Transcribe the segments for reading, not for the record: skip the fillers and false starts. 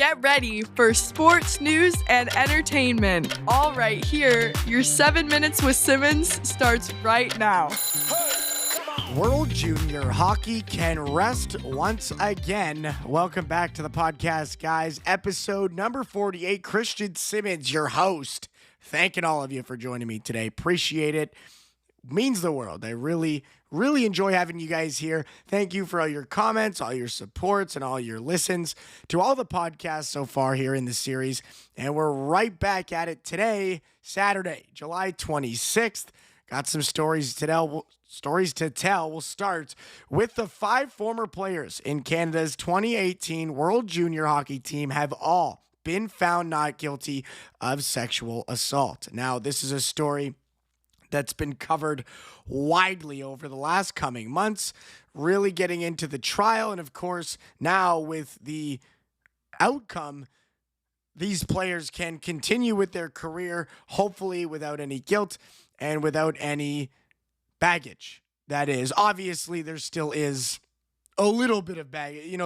Get ready for sports news and entertainment. All right here, your 7 minutes with Simmons starts right now. World Junior Hockey can rest once again. Welcome back to the podcast, guys. Episode number 48. Christian Simmons, your host. Thanking all of you for joining me today. Appreciate it. Means the world. I really enjoy having you guys here. Thank you for all your comments, all your supports, and all your listens to all the podcasts so far here in the series. And we're right back at it today, Saturday, July 26th. Got some stories to tell. We'll start with the 5 former players in Canada's 2018 World Junior Hockey team have all been found not guilty of sexual assault. Now, this is a story that's been covered widely over the last coming months, really getting into the trial. And of course, now with the outcome, these players can continue with their career, hopefully without any guilt and without any baggage. That is, obviously there still is a little bit of baggage,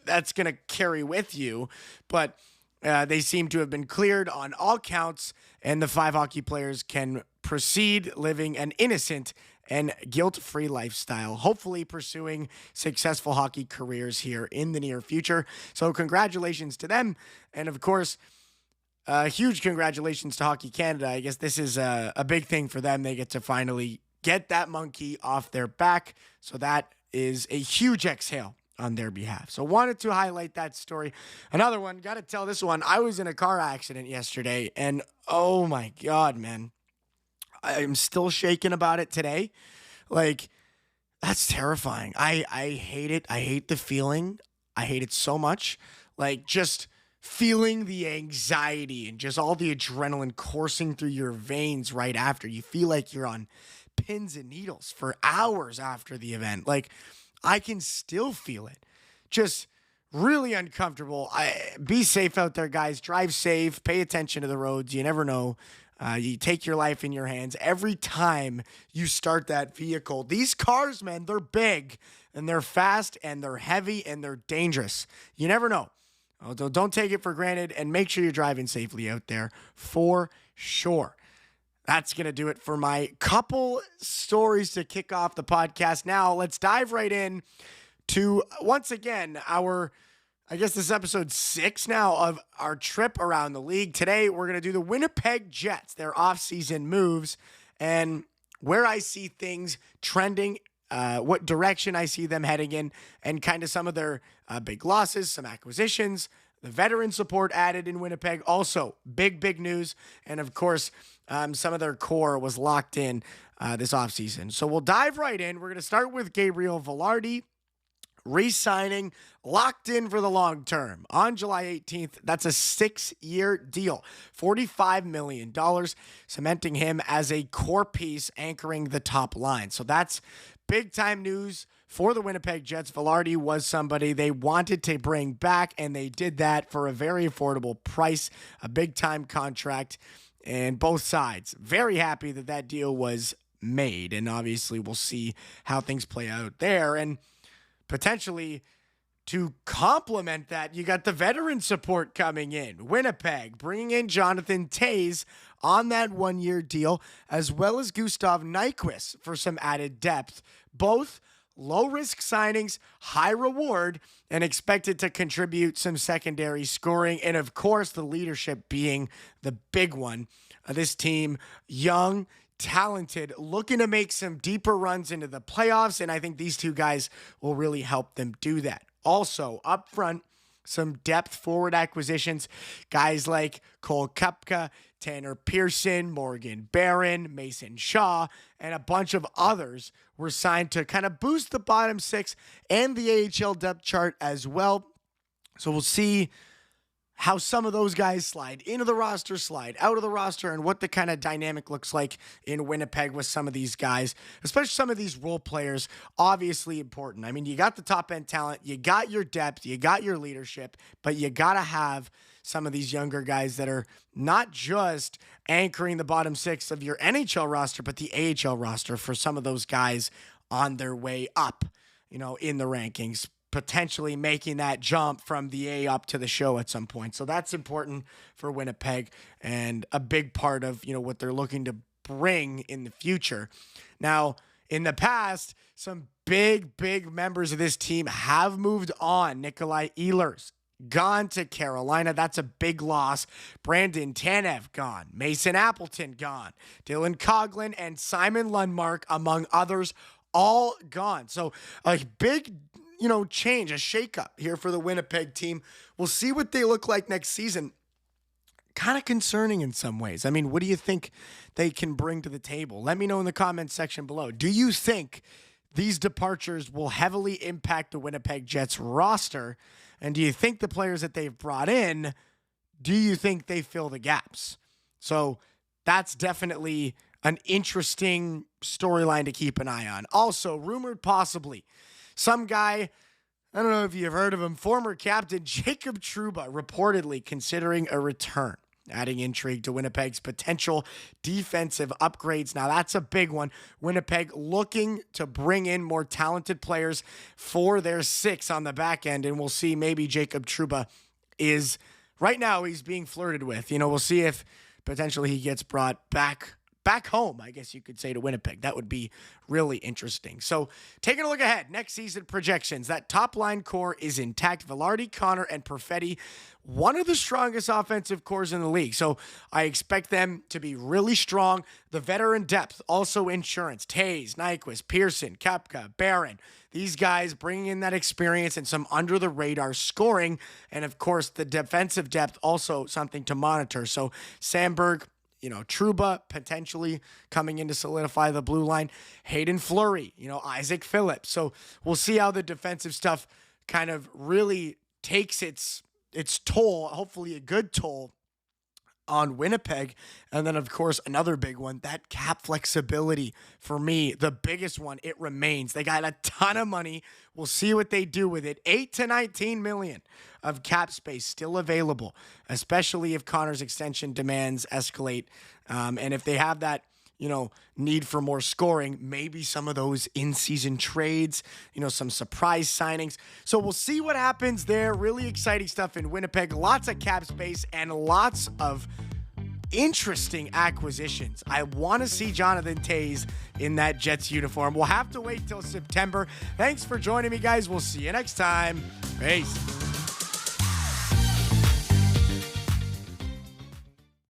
that's going to carry with you, but they seem to have been cleared on all counts, and the 5 hockey players can proceed living an innocent and guilt-free lifestyle, hopefully pursuing successful hockey careers here in the near future. So congratulations to them. And of course, huge congratulations to Hockey Canada. I guess this is a big thing for them. They get to finally get that monkey off their back. So that is a huge exhale on their behalf. So wanted to highlight that story. Another one, got to tell this one. I was in a car accident yesterday, and oh my God, man. I'm still shaking about it today. Like, that's terrifying. I hate it. I hate the feeling. I hate it so much. Like, just feeling the anxiety and just all the adrenaline coursing through your veins right after. You feel like you're on pins and needles for hours after the event. Like, I can still feel it. Just really uncomfortable. Be safe out there, guys. Drive safe. Pay attention to the roads. You never know. You take your life in your hands every time you start that vehicle. These cars, man, they're big and they're fast and they're heavy and they're dangerous. You never know. Don't take it for granted, and make sure you're driving safely out there for sure. That's going to do it for my couple stories to kick off the podcast. Now, let's dive right in to, once again, this is episode 6 now of our trip around the league. Today, we're going to do the Winnipeg Jets, their offseason moves, and where I see things trending, what direction I see them heading in, and kind of some of their big losses, some acquisitions, the veteran support added in Winnipeg. Also, big news. And of course, some of their core was locked in this offseason. So we'll dive right in. We're going to start with Gabriel Vilardi. Re-signing, locked in for the long term. On July 18th, that's a 6-year deal, $45 million, cementing him as a core piece anchoring the top line. So that's big-time news for the Winnipeg Jets. Vilardi was somebody they wanted to bring back, and they did that for a very affordable price, a big-time contract, and both sides very happy that that deal was made. And obviously, we'll see how things play out there. And potentially, to complement that, you got the veteran support coming in. Winnipeg bringing in Jonathan Toews on that 1-year deal, as well as Gustav Nyquist for some added depth. Both low-risk signings, high reward, and expected to contribute some secondary scoring. And, of course, the leadership being the big one. This team, young, talented, looking to make some deeper runs into the playoffs, and I think these two guys will really help them do that. Also, up front, some depth forward acquisitions. Guys like Cole Koepka, Tanner Pearson, Morgan Barron, Mason Shaw, and a bunch of others were signed to kind of boost the bottom 6 and the AHL depth chart as well. So we'll see how some of those guys slide into the roster, slide out of the roster, and what the kind of dynamic looks like in Winnipeg with some of these guys, especially some of these role players, obviously important. I mean, you got the top-end talent, you got your depth, you got your leadership, but you got to have some of these younger guys that are not just anchoring the bottom 6 of your NHL roster, but the AHL roster for some of those guys on their way up, in the rankings, potentially making that jump from the A up to the show at some point. So that's important for Winnipeg and a big part of, what they're looking to bring in the future. Now, in the past, some big members of this team have moved on. Nikolai Ehlers gone to Carolina. That's a big loss. Brandon Tanev gone. Mason Appleton gone. Dylan Coghlan and Simon Lundmark, among others, all gone. So a big, change, a shakeup here for the Winnipeg team. We'll see what they look like next season. Kind of concerning in some ways. I mean, what do you think they can bring to the table? Let me know in the comments section below. Do you think these departures will heavily impact the Winnipeg Jets roster? And do you think the players that they've brought in, do you think they fill the gaps? So that's definitely an interesting storyline to keep an eye on. Also, rumored possibly some guy, I don't know if you've heard of him, former captain Jacob Trouba reportedly considering a return, adding intrigue to Winnipeg's potential defensive upgrades. Now, that's a big one. Winnipeg looking to bring in more talented players for their six on the back end, and we'll see maybe Jacob Trouba is, right now, he's being flirted with. We'll see if potentially he gets brought back home, I guess you could say, to Winnipeg. That would be really interesting. So taking a look ahead, next season projections, that top line core is intact. Velarde, Connor, and Perfetti, one of the strongest offensive cores in the league. So I expect them to be really strong. The veteran depth, also insurance. Toews, Nyquist, Pearson, Koepka, Barron. These guys bringing in that experience and some under-the-radar scoring. And, of course, the defensive depth, also something to monitor. So Sandberg, Trouba potentially coming in to solidify the blue line. Hayden Fleury, Isaac Phillips. So we'll see how the defensive stuff kind of really takes its toll, hopefully a good toll on Winnipeg. And then, of course, another big one, that cap flexibility. For me, the biggest one, it remains. They got a ton of money. We'll see what they do with it. $8 to $19 million of cap space still available, especially if Connor's extension demands escalate. And if they have that, need for more scoring, maybe some of those in-season trades, some surprise signings. So we'll see what happens there. Really exciting stuff in Winnipeg. Lots of cap space and lots of interesting acquisitions. I want to see Jonathan Toews in that Jets uniform. We'll have to wait till September. Thanks for joining me, guys. We'll see you next time. Peace.